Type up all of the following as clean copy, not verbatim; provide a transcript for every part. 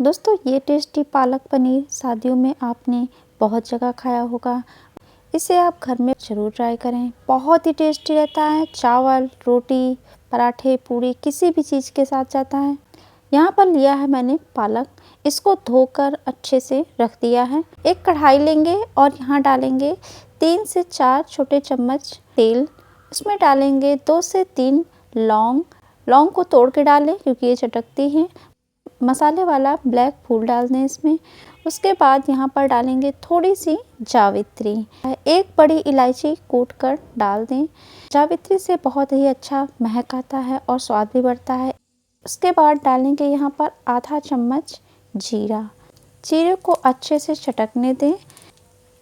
दोस्तों ये टेस्टी पालक पनीर शादियों में आपने बहुत जगह खाया होगा। इसे आप घर में ज़रूर ट्राई करें। बहुत ही टेस्टी रहता है। चावल, रोटी, पराठे, पूड़ी किसी भी चीज़ के साथ जाता है। यहाँ पर लिया है मैंने पालक। इसको धोकर अच्छे से रख दिया है। एक कढ़ाई लेंगे और यहाँ डालेंगे 3 से 4 छोटे चम्मच तेल। उसमें डालेंगे 2 से 3 लौंग। लौंग को तोड़ के डालें क्योंकि ये चटकती हैं। मसाले वाला ब्लैक फूल डाल दें इसमें। उसके बाद यहाँ पर डालेंगे थोड़ी सी जावित्री। एक बड़ी इलायची कूट कर डाल दें। जावित्री से बहुत ही अच्छा महक आता है और स्वाद भी बढ़ता है। उसके बाद डालेंगे यहाँ पर आधा चम्मच जीरा। जीरे को अच्छे से चटकने दें।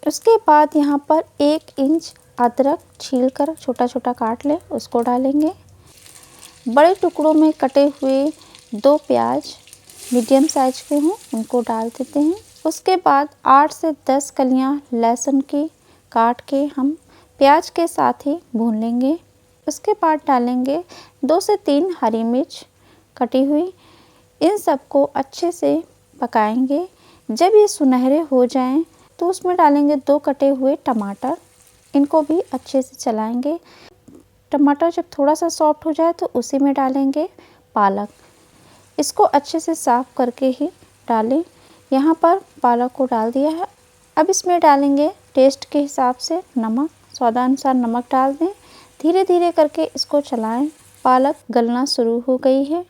उसके बाद यहाँ पर 1 इंच अदरक छीलकर छोटा छोटा काट लें, उसको डालेंगे। बड़े टुकड़ों में कटे हुए 2 प्याज मीडियम साइज के हों उनको डाल देते हैं। उसके बाद 8 से 10 कलियां लहसुन की काट के हम प्याज के साथ ही भून लेंगे। उसके बाद डालेंगे 2 से 3 हरी मिर्च कटी हुई। इन सबको अच्छे से पकाएंगे। जब ये सुनहरे हो जाएं तो उसमें डालेंगे 2 कटे हुए टमाटर। इनको भी अच्छे से चलाएंगे। टमाटर जब थोड़ा सा सॉफ्ट हो जाए तो उसी में डालेंगे पालक। इसको अच्छे से साफ़ करके ही डालें। यहाँ पर पालक को डाल दिया है। अब इसमें डालेंगे टेस्ट के हिसाब से नमक। स्वादानुसार नमक डाल दें। धीरे धीरे करके इसको चलाएं। पालक गलना शुरू हो गई है।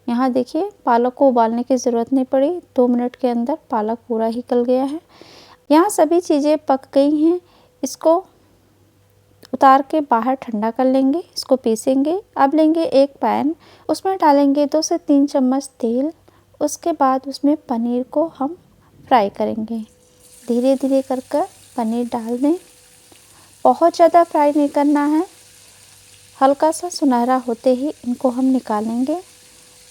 यहाँ देखिए पालक को उबालने की ज़रूरत नहीं पड़ी। 2 मिनट के अंदर पालक पूरा ही गल गया है। यहाँ सभी चीज़ें पक गई हैं। इसको उतार के बाहर ठंडा कर लेंगे। इसको पीसेंगे। अब लेंगे एक पैन, उसमें डालेंगे 2 से 3 चम्मच तेल। उसके बाद उसमें पनीर को हम फ्राई करेंगे। धीरे धीरे कर कर पनीर डाल दें। बहुत ज़्यादा फ्राई नहीं करना है। हल्का सा सुनहरा होते ही इनको हम निकालेंगे।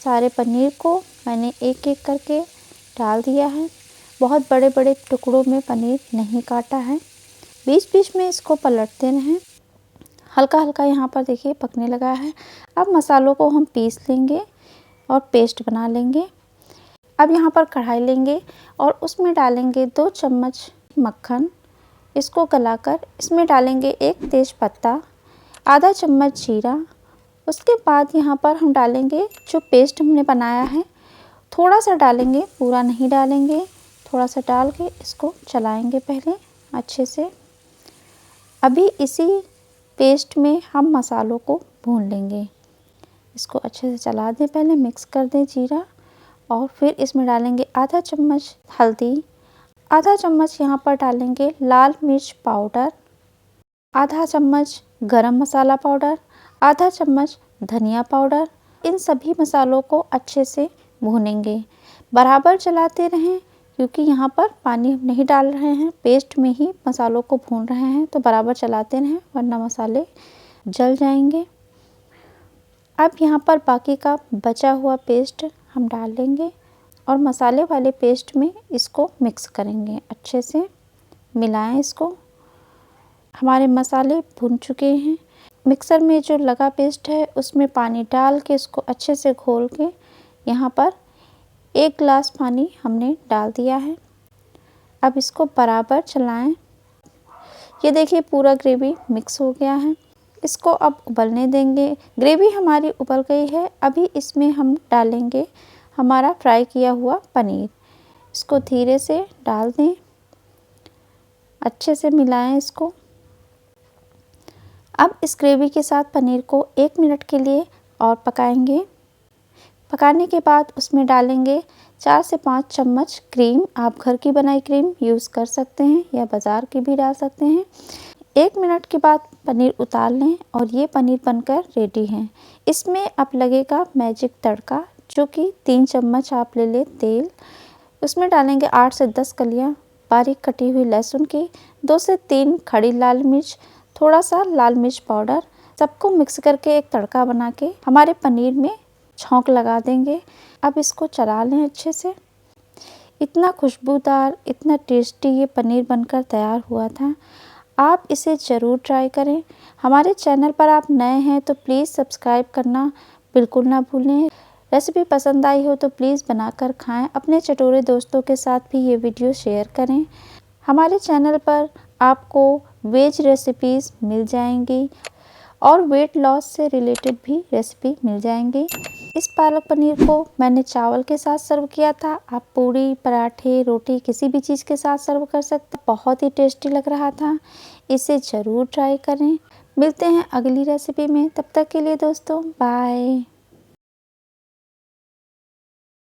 सारे पनीर को मैंने एक एक करके डाल दिया है। बहुत बड़े बड़े टुकड़ों में पनीर नहीं काटा है। बीच बीच में इसको पलटते रहें। हल्का हल्का यहाँ पर देखिए पकने लगा है। अब मसालों को हम पीस लेंगे और पेस्ट बना लेंगे। अब यहाँ पर कढ़ाई लेंगे और उसमें डालेंगे 2 चम्मच मक्खन। इसको गलाकर इसमें डालेंगे 1 तेज पत्ता, आधा चम्मच जीरा। उसके बाद यहाँ पर हम डालेंगे जो पेस्ट हमने बनाया है। थोड़ा सा डालेंगे, पूरा नहीं डालेंगे। थोड़ा सा डाल के इसको चलाएँगे पहले अच्छे से। अभी इसी पेस्ट में हम मसालों को भून लेंगे। इसको अच्छे से चला दें, पहले मिक्स कर दें जीरा और फिर इसमें डालेंगे आधा चम्मच हल्दी, आधा चम्मच यहाँ पर डालेंगे लाल मिर्च पाउडर, आधा चम्मच गरम मसाला पाउडर, आधा चम्मच धनिया पाउडर। इन सभी मसालों को अच्छे से भूनेंगे। बराबर चलाते रहें क्योंकि यहाँ पर पानी हम नहीं डाल रहे हैं, पेस्ट में ही मसालों को भून रहे हैं, तो बराबर चलाते रहें वरना मसाले जल जाएंगे। अब यहाँ पर बाकी का बचा हुआ पेस्ट हम डाल लेंगे और मसाले वाले पेस्ट में इसको मिक्स करेंगे। अच्छे से मिलाएं इसको। हमारे मसाले भुन चुके हैं। मिक्सर में जो लगा पेस्ट है उसमें पानी डाल के इसको अच्छे से घोल के यहाँ पर 1 गिलास पानी हमने डाल दिया है। अब इसको बराबर चलाएं। ये देखिए पूरा ग्रेवी मिक्स हो गया है। इसको अब उबलने देंगे। ग्रेवी हमारी उबल गई है। अभी इसमें हम डालेंगे हमारा फ्राई किया हुआ पनीर। इसको धीरे से डाल दें। अच्छे से मिलाएं इसको। अब इस ग्रेवी के साथ पनीर को 1 मिनट के लिए और पकाएंगे। पकाने के बाद उसमें डालेंगे 4 से 5 चम्मच क्रीम। आप घर की बनाई क्रीम यूज़ कर सकते हैं या बाज़ार की भी डाल सकते हैं। 1 मिनट के बाद पनीर उतार लें और ये पनीर बनकर रेडी है। इसमें अब लगेगा मैजिक तड़का, जो कि 3 चम्मच आप ले लें तेल। उसमें डालेंगे 8 से 10 कलियाँ बारीक कटी हुई लहसुन की, 2 से 3 खड़ी लाल मिर्च, थोड़ा सा लाल मिर्च पाउडर। सबको मिक्स करके एक तड़का बना के हमारे पनीर में छौंक लगा देंगे। अब इसको चला लें अच्छे से। इतना खुशबूदार, इतना टेस्टी ये पनीर बनकर तैयार हुआ था। आप इसे ज़रूर ट्राई करें। हमारे चैनल पर आप नए हैं तो प्लीज़ सब्सक्राइब करना बिल्कुल ना भूलें। रेसिपी पसंद आई हो तो प्लीज़ बनाकर खाएं। अपने चटोरे दोस्तों के साथ भी ये वीडियो शेयर करें। हमारे चैनल पर आपको वेज रेसिपीज़ मिल जाएंगी और वेट लॉस से रिलेटेड भी रेसिपी मिल जाएंगी। इस पालक पनीर को मैंने चावल के साथ सर्व किया था। आप पूड़ी, पराठे, रोटी किसी भी चीज़ के साथ सर्व कर सकते हैं। बहुत ही टेस्टी लग रहा था। इसे ज़रूर ट्राई करें। मिलते हैं अगली रेसिपी में। तब तक के लिए दोस्तों बाय।